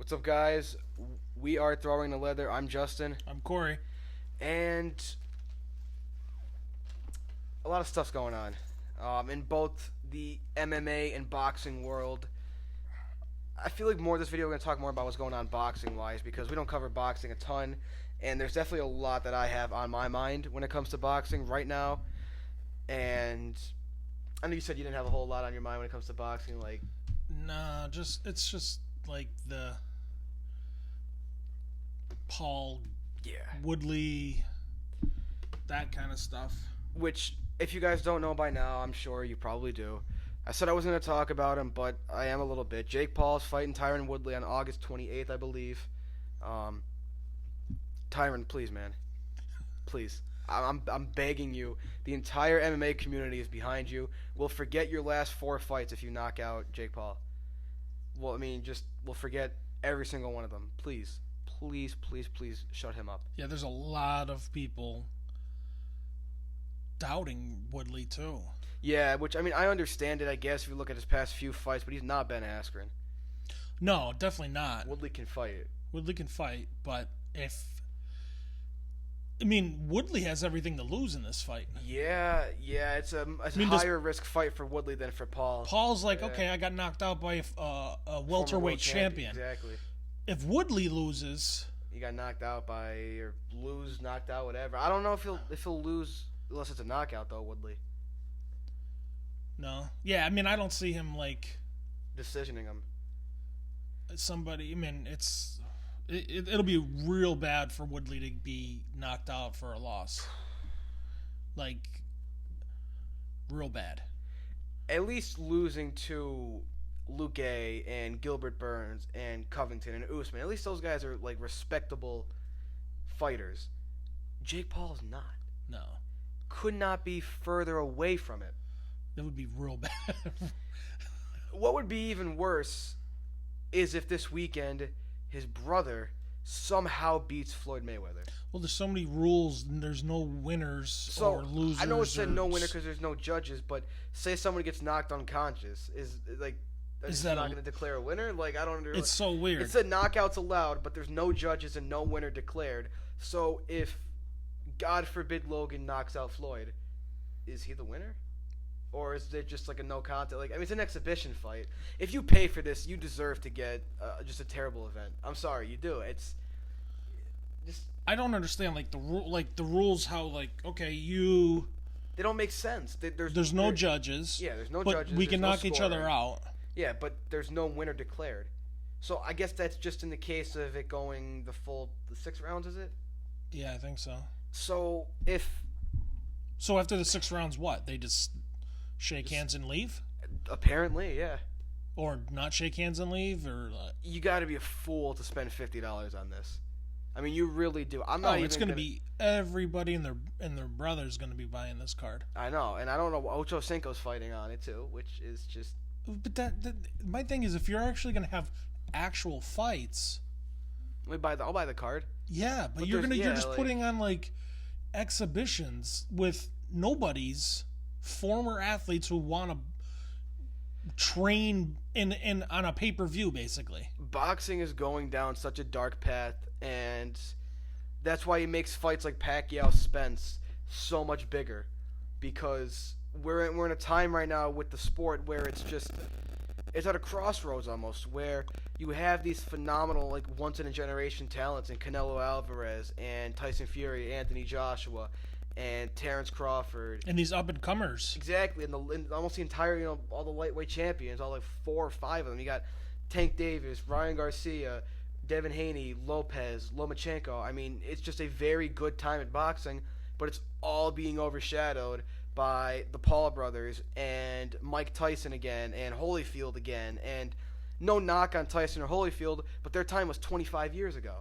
What's up, guys? We are Throwing the Leather. I'm Justin. I'm Corey. And a lot of stuff's going on in both the MMA and boxing world. I feel like more of this video we're going to talk more about what's going on boxing-wise because we don't cover boxing a ton, and there's definitely a lot that I have on my mind when it comes to boxing right now. And I know you said you didn't have a whole lot on your mind when it comes to boxing, like... Nah, it's just like the Paul, Woodley, that kind of stuff. Which, if you guys don't know by now, I'm sure you probably do. I said I wasn't going to talk about him, but I am a little bit. Jake Paul's fighting Tyron Woodley on August 28th, I believe. Tyron, please, man. Please. I'm begging you. The entire MMA community is behind you. We'll forget your last 4 fights if you knock out Jake Paul. Well, I mean, we'll forget every single one of them. Please, please, please, please shut him up. Yeah, there's a lot of people doubting Woodley, too. Yeah, which, I mean, I understand it, I guess, if you look at his past few fights, but he's not Ben Askren. No, definitely not. Woodley can fight. Woodley can fight, but Woodley has everything to lose in this fight. Yeah, it's a higher risk fight for Woodley than for Paul. Paul's like, okay, I got knocked out by a welterweight champion. Exactly. If Woodley loses, he got knocked out by or knocked out, whatever. I don't know if he'll lose unless it's a knockout though, Woodley. No. Yeah, I mean, I don't see him like decisioning him. Somebody. I mean, it'll be real bad for Woodley to be knocked out for a loss. Like, real bad. At least losing to Luque and Gilbert Burns and Covington and Usman. At least those guys are, like, respectable fighters. Jake Paul's not. No. Could not be further away from it. That would be real bad. What would be even worse is if this weekend his brother somehow beats Floyd Mayweather. Well, there's so many rules, and there's no winners or losers. I know it said no winner because there's no judges, but say someone gets knocked unconscious, is that not going to declare a winner? Like, I don't understand. It's so weird. It said knockouts allowed, but there's no judges and no winner declared. So if, God forbid, Logan knocks out Floyd, is he the winner? Or is it just like a no contest? Like, I mean, it's an exhibition fight. If you pay for this, you deserve to get just a terrible event. I'm sorry, you do. It's just I don't understand the rules. How okay they don't make sense. There's no judges. Yeah, there's no but judges. We can knock each other out. Yeah, but there's no winner declared. So I guess that's just in the case of it going the 6 rounds, is it? Yeah, I think so. So after the 6 rounds, what? They just shake hands and leave? Apparently, yeah. Or not shake hands and leave, or you got to be a fool to spend $50 on this. I mean, you really do. It's going to be everybody and their brother's going to be buying this card. I know, and I don't know. Ocho Cinco's fighting on it too, which is just. But that my thing is, if you're actually going to have actual fights, I'll buy the card. Yeah, but you're just putting on like exhibitions with nobodies. Former athletes who want to train in on a pay-per-view, basically. Boxing is going down such a dark path, and that's why it makes fights like Pacquiao Spence so much bigger, because we're in a time right now with the sport where it's at a crossroads almost, where you have these phenomenal, like, once-in-a-generation talents in Canelo Alvarez and Tyson Fury, Anthony Joshua, and Terrence Crawford. And these up-and-comers. Exactly, and almost the entire, all the lightweight champions, all like 4 or 5 of them. You got Tank Davis, Ryan Garcia, Devin Haney, Lopez, Lomachenko. I mean, it's just a very good time at boxing, but it's all being overshadowed by the Paul brothers and Mike Tyson again and Holyfield again. And no knock on Tyson or Holyfield, but their time was 25 years ago.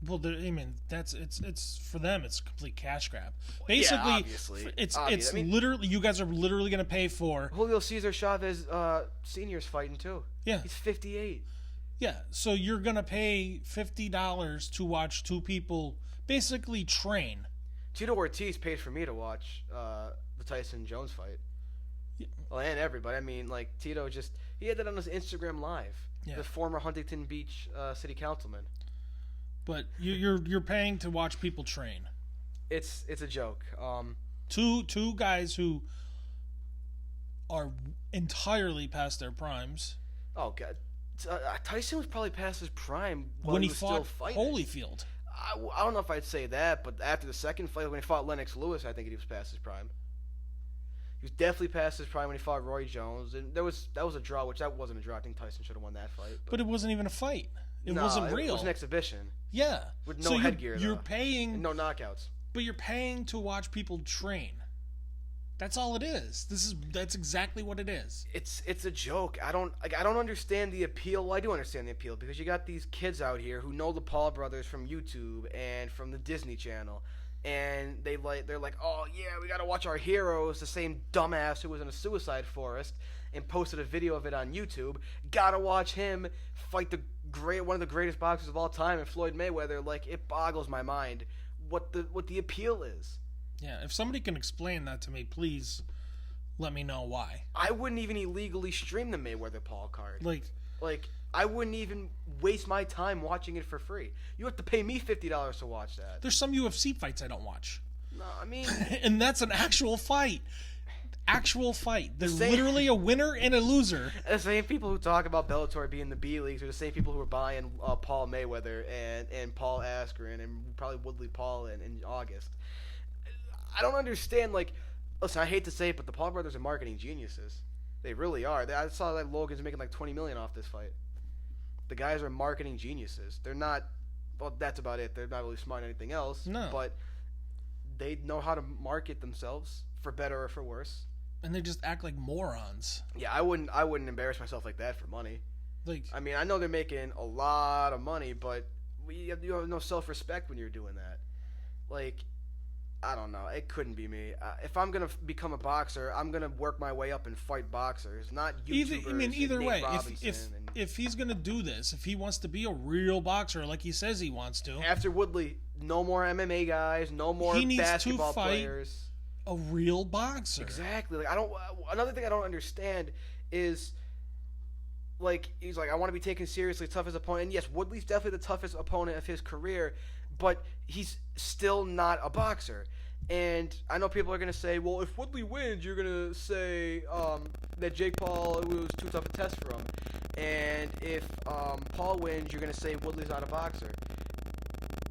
Well, I mean, it's for them. It's a complete cash grab. Basically, yeah, obviously. It's literally, you guys are literally going to pay for Julio Cesar Chavez Senior's fighting too. Yeah, he's 58. Yeah, so you're going to pay $50 to watch 2 people basically train. Tito Ortiz paid for me to watch the Tyson Jones fight. Yeah. Well, and everybody. I mean, like, Tito he had that on his Instagram Live. Yeah. the former Huntington Beach city councilman. But you're paying to watch people train. It's a joke. Two guys who are entirely past their primes. Oh god, Tyson was probably past his prime when he was fought still fighting. Holyfield. I don't know if I'd say that, but after the second fight when he fought Lennox Lewis, I think he was past his prime. He was definitely past his prime when he fought Roy Jones, and that was a draw, which that wasn't a draw. I think Tyson should have won that fight. But it wasn't even a fight. It no, wasn't real. It was an exhibition. Yeah. With no headgear, You're though. paying... And no knockouts. But you're paying to watch people train. That's all it is. That's exactly what it is. It's a joke. I don't understand the appeal. Well, I do understand the appeal because you got these kids out here who know the Paul brothers from YouTube and from the Disney Channel, and they're like, oh yeah, we gotta watch our heroes. The same dumbass who was in a suicide forest and posted a video of it on YouTube. Gotta watch him fight one of the greatest boxers of all time, and Floyd Mayweather. Like, it boggles my mind what the appeal is. Yeah, if somebody can explain that to me, please let me know why. I wouldn't even illegally stream the Mayweather Paul card. Like I wouldn't even waste my time watching it for free. You have to pay me $50 to watch that. There's some UFC fights I don't watch. No, I mean... and that's an actual fight. Actual fight. There's literally a winner and a loser. The same people who talk about Bellator being the B leagues are the same people who are buying Paul Mayweather and Paul Askren and probably Woodley Paul in August. I don't understand, like... Listen, I hate to say it, but the Paul brothers are marketing geniuses. They really are. I saw that Logan's making like $20 million off this fight. The guys are marketing geniuses. They're not... Well, that's about it. They're not really smart at anything else. No. But they know how to market themselves, for better or for worse. And they just act like morons. Yeah, I wouldn't embarrass myself like that for money. Like, I mean, I know they're making a lot of money, but you have no self-respect when you're doing that. Like, I don't know. It couldn't be me. If I'm gonna become a boxer, I'm gonna work my way up and fight boxers, not YouTubers. Either Nate way, Robinson if he's gonna do this, if he wants to be a real boxer like he says he wants to, after Woodley, no more MMA guys, no more basketball players. A real boxer. Exactly. Like, another thing I don't understand is, like, he's like, I want to be taken seriously, toughest opponent. And yes, Woodley's definitely the toughest opponent of his career, but he's still not a boxer. And I know people are going to say, well, if Woodley wins, you're going to say that Jake Paul was too tough a test for him. And if Paul wins, you're going to say Woodley's not a boxer.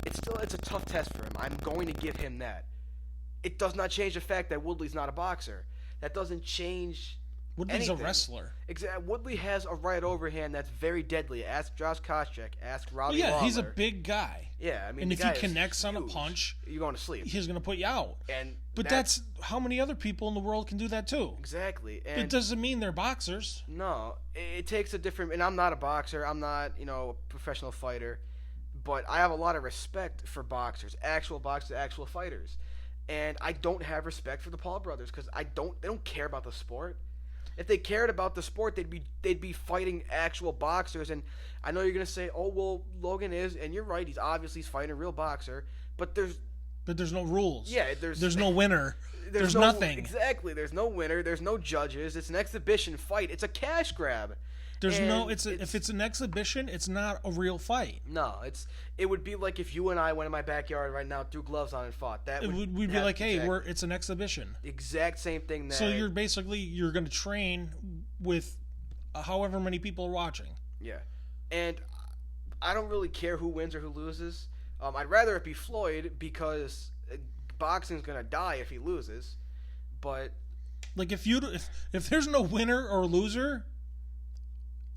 It's a tough test for him. I'm going to give him that. It does not change the fact that Woodley's not a boxer. That doesn't change Woodley's anything. A wrestler. Exactly. Woodley has a right overhand that's very deadly. Ask Josh Koscheck. Ask Robbie Lawler. Lawler. He's a big guy. Yeah, I mean, and the if guy he connects on a huge. punch, you're going to sleep. He's going to put you out. But that's how many other people in the world can do that too. Exactly. And it doesn't mean they're boxers. No, it takes a different. And I'm not a boxer. I'm not, a professional fighter. But I have a lot of respect for boxers, actual fighters. And I don't have respect for the Paul brothers because they don't care about the sport. If they cared about the sport, they'd be fighting actual boxers. And I know you're gonna say, "Oh well, Logan is," and you're right. He's fighting a real boxer. But there's no rules. Yeah, there's no winner. There's nothing. Exactly. There's no winner. There's no judges. It's an exhibition fight. It's a cash grab. If it's an exhibition, it's not a real fight. No, it would be like if you and I went in my backyard right now, threw gloves on, and fought. We'd be like, hey, it's an exhibition. Exact same thing. So you're going to train with however many people are watching. Yeah, and I don't really care who wins or who loses. I'd rather it be Floyd because boxing's gonna die if he loses. But like if there's no winner or loser.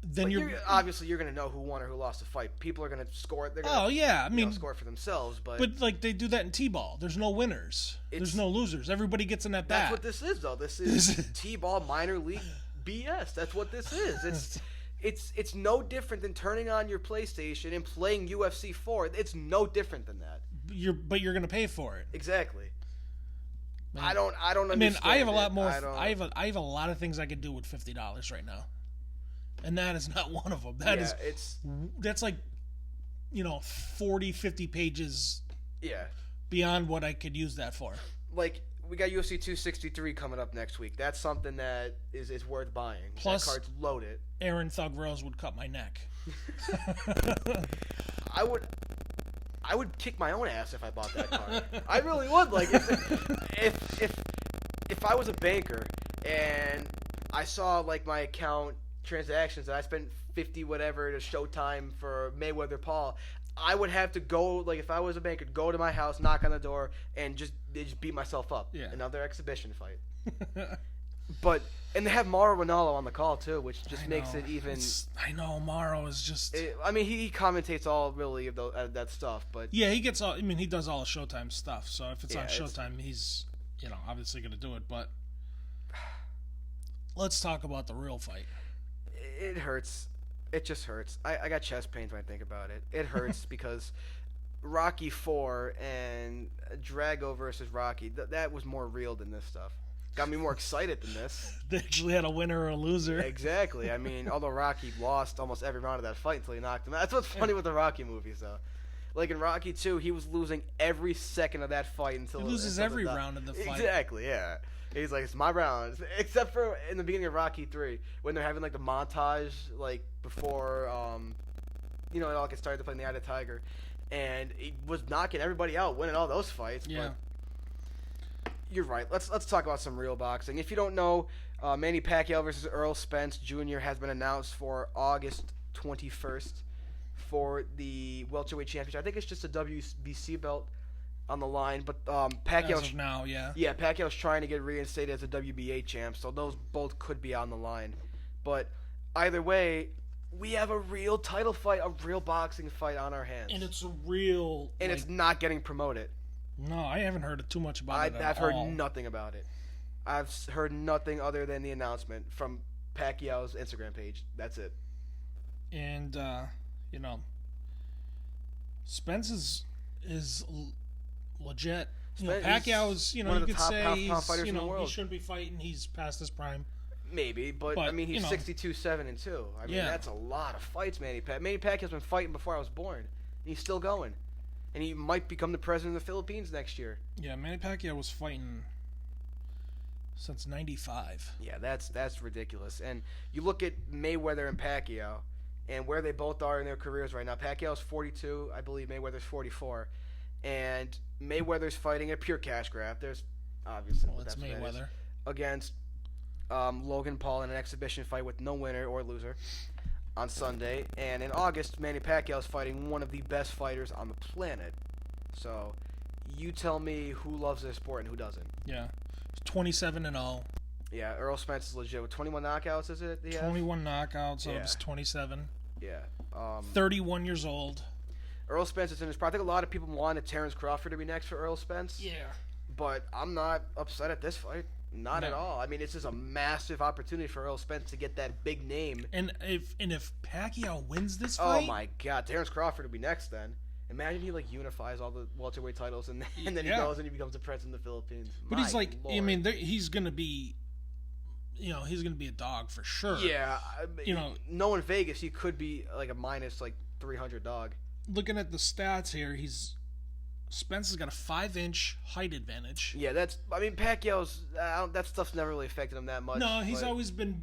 Then you're going to know who won or who lost the fight. People are going to score it. They're gonna, score it for themselves. But like they do that in T-ball. There's no winners. There's no losers. Everybody gets in that bat. That's what this is, though. This is T-ball minor league BS. That's what this is. It's no different than turning on your PlayStation and playing UFC 4. It's no different than that. But you're going to pay for it. Exactly. Man, I don't understand. I have a lot more. I have a lot of things I could do with $50 right now. And that is not one of them. That's like, 40, 50 pages beyond what I could use that for. Like, we got UFC 263 coming up next week. That's something that is worth buying. Plus, that card's loaded. Aaron Thug Rose would cut my neck. I would kick my own ass if I bought that card. I really would. Like if I was a banker and I saw like my account transactions and I spent 50 whatever to Showtime for Mayweather Paul, I would have to go, like if I was a banker, go to my house, knock on the door, and just beat myself up. Yeah. Another exhibition fight. And they have Mauro Ranallo on the call too, which just makes it even. I know Mauro is just. I mean, he commentates all really of that stuff, but yeah, he gets all. I mean, he does all the Showtime stuff. So if it's on Showtime, he's obviously going to do it. But let's talk about the real fight. It hurts. It just hurts. I got chest pains when I think about it. It hurts because Rocky 4 and Drago versus Rocky, that was more real than this stuff. Got me more excited than this. They actually had a winner or a loser. Exactly. I mean, although Rocky lost almost every round of that fight until he knocked him out. That's what's funny with the Rocky movies, though. Like in Rocky 2, he was losing every second of that fight until he loses every round of the fight. Exactly, yeah. He's like, it's my round. Except for in the beginning of Rocky 3, when they're having like the montage, like before, it all gets started to play in the Eye of the Tiger, and he was knocking everybody out, winning all those fights. Yeah. But you're right. Let's talk about some real boxing. If you don't know, Manny Pacquiao versus Earl Spence Jr. has been announced for August 21st for the welterweight championship. I think it's just a WBC belt on the line, but Pacquiao as of now, yeah. Yeah, Pacquiao's trying to get reinstated as a WBA champ, so those both could be on the line. But either way, we have a real title fight, a real boxing fight on our hands. And it's a real... And it's not getting promoted. No, I haven't heard too much about it at I've all. heard nothing about it. I've heard nothing other than the announcement from Pacquiao's Instagram page. That's it. And, Spence is legit. Pacquiao's, you could say he shouldn't be fighting. He's past his prime. Maybe, but I mean, he's 62-7-2. I mean, that's a lot of fights, Manny Pacquiao's been fighting before I was born. And he's still going. And he might become the president of the Philippines next year. Yeah, Manny Pacquiao was fighting since 95. Yeah, that's ridiculous. And you look at Mayweather and Pacquiao and where they both are in their careers right now. Pacquiao's 42, I believe Mayweather's 44. And Mayweather's fighting a pure cash grab. There's obviously it's Mayweather against Logan Paul in an exhibition fight with no winner or loser on Sunday. And in August, Manny Pacquiao's fighting one of the best fighters on the planet. So you tell me who loves this sport and who doesn't. Yeah, 27-0. Yeah, Earl Spence is legit with 21 knockouts. Is it? 21 knockouts. So it's 27. Yeah. 31 years old. Earl Spence is in his prime. I think a lot of people wanted Terrence Crawford to be next for Earl Spence. Yeah. But I'm not upset at this fight. Not at all. I mean, this is a massive opportunity for Earl Spence to get that big name. And if Pacquiao wins this fight, oh my God, Terrence Crawford will be next. Then imagine he unifies all the welterweight titles, and then he goes and he becomes the president of the Philippines. But he's Lord. I mean, he's gonna be, he's gonna be a dog for sure. Yeah, knowing Vegas, he could be like a minus 300 dog. Looking at the stats here, Spence has got a 5-inch height advantage. Yeah, Pacquiao's that stuff's never really affected him that much. No, he's always been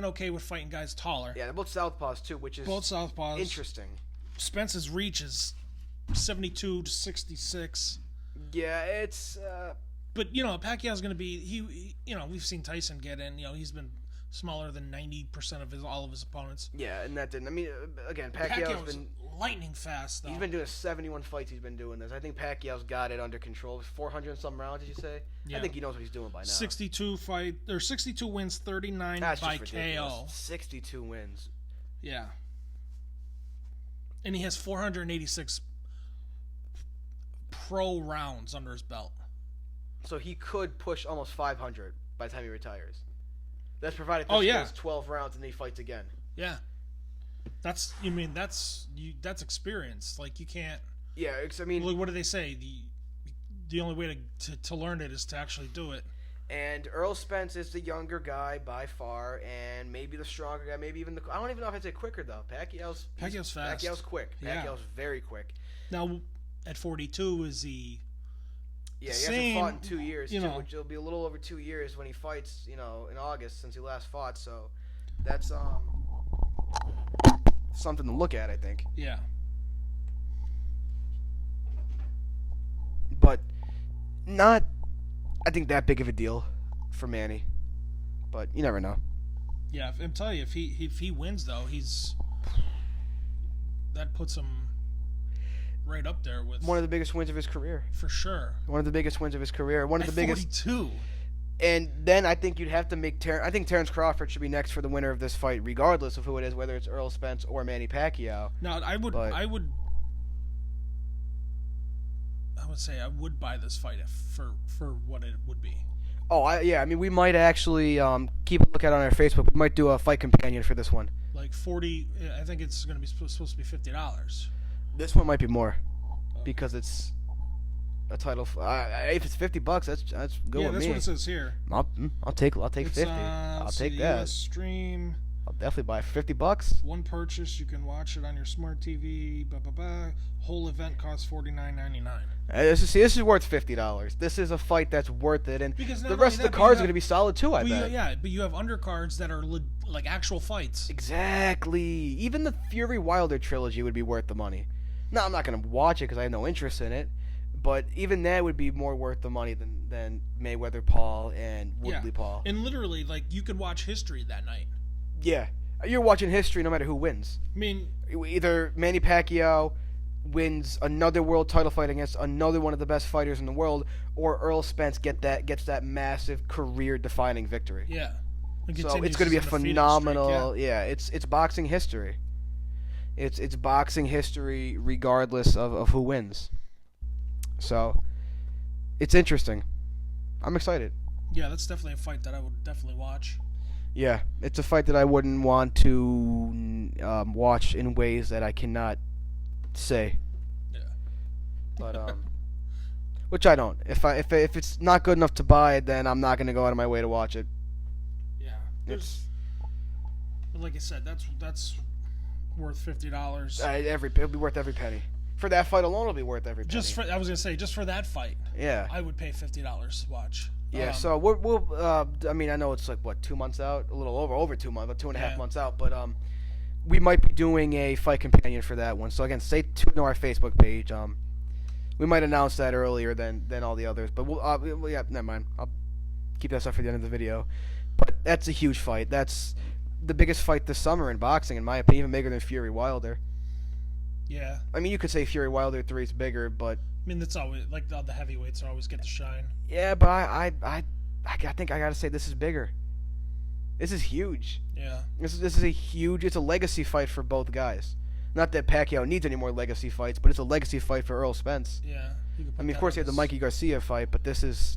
okay with fighting guys taller. Yeah, they're both southpaws too, which is both southpaws. Interesting. Spence's reach is 72 to 66. Yeah, it's. But Pacquiao's going to be we've seen Tyson get in. He's been smaller than 90% of all of his opponents. Yeah, and that didn't. I mean, again, Pacquiao's been lightning fast, though. He's been doing 71 fights. He's been doing this. I think Pacquiao's got it under control. 400 and some rounds, did you say? Yeah. I think he knows what he's doing by now. 62 wins, 39 That's by just KO. Ridiculous. 62 wins. Yeah. And he has 486 pro rounds under his belt. So he could push almost 500 by the time he retires. That's provided he goes 12 rounds and then he fights again. Yeah. That's experience. You can't. Yeah, I mean. What do they say? The only way to learn it is to actually do it. And Earl Spence is the younger guy by far, and maybe the stronger guy. Maybe even I don't even know if I'd say quicker though. Pacquiao's fast. Pacquiao's quick. Yeah. Pacquiao's very quick. Now, at 42, is he Yeah, he hasn't fought in 2 years, too, which will be a little over 2 years when he fights, in August since he last fought. So that's something to look at, I think. Yeah. But not, I think, that big of a deal for Manny. But you never know. Yeah, I'm telling you, if he wins though, that puts him right up there with one of the biggest wins of his career. For sure. One of the biggest wins of his career. One of the biggest. 42. And then I think you'd have to make I think Terrence Crawford should be next for the winner of this fight, regardless of who it is, whether it's Errol Spence or Manny Pacquiao. No, I would say I would buy this fight for what it would be. Oh, yeah. I mean, we might actually keep a look at it on our Facebook. We might do a fight companion for this one. Like 40. I think it's going to be supposed to be $50. This one might be more, because it's a title. If it's $50, that's good with me. Yeah, that's what it says here. I'll take 50. I'll take that. US stream. I'll definitely buy $50. One purchase, you can watch it on your smart TV. Blah blah blah. Whole event costs $49.99. This is worth $50. This is a fight that's worth it, and the rest of the cards are going to be solid too. I bet. Yeah, but you have undercards that are like actual fights. Exactly. Even the Fury Wilder trilogy would be worth the money. No, I'm not going to watch it because I have no interest in it. But even that would be more worth the money than Mayweather Paul and Woodley Paul. And literally, like, you could watch history that night. Yeah. You're watching history no matter who wins. I mean, either Manny Pacquiao wins another world title fight against another one of the best fighters in the world, or Errol Spence gets that massive career-defining victory. Yeah. So it's going to be a phenomenal. It's boxing history. It's boxing history regardless of who wins. So it's interesting. I'm excited. Yeah, that's definitely a fight that I would definitely watch. Yeah, it's a fight that I wouldn't want to watch in ways that I cannot say. Yeah. But which I don't. If it's not good enough to buy, then I'm not going to go out of my way to watch it. Yeah. But like I said, that's worth $50. It'll be worth every penny. For that fight alone, it'll be worth every penny. I was gonna say, just for that fight. Yeah. I would pay $50 to watch. Yeah. So we'll. I mean, I know it's like 2 months out, a little over 2 months, about 2.5 months out. But we might be doing a fight companion for that one. So again, stay tuned to our Facebook page. We might announce that earlier than all the others. But yeah, never mind. I'll keep that stuff for the end of the video. But that's a huge fight. That's the biggest fight this summer in boxing, in my opinion, even bigger than Fury Wilder. Yeah. I mean, you could say Fury Wilder 3 is bigger, but I mean, that's always like the heavyweights always get the shine. Yeah, but I think I gotta say this is bigger. This is huge. Yeah. This is a huge. It's a legacy fight for both guys. Not that Pacquiao needs any more legacy fights, but it's a legacy fight for Errol Spence. Yeah. I mean, of course, you have the Mikey Garcia fight, but this is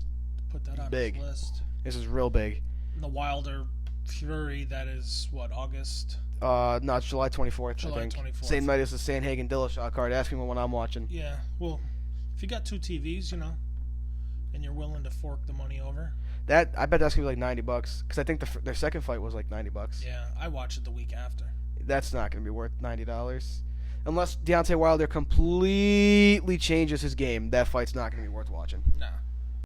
put that on big. His list. This is real big. And the Wilder Fury, that is what, August? No, it's July 24th. July I think. 24th. Same night as the Sandhagen Dillashaw card. Ask me when I'm watching. Yeah. Well, if you got 2 TVs, and you're willing to fork the money over. I bet that's gonna be like $90 because I think their second fight was like $90. Yeah, I watched it the week after. That's not gonna be worth $90 unless Deontay Wilder completely changes his game. That fight's not gonna be worth watching. Nah.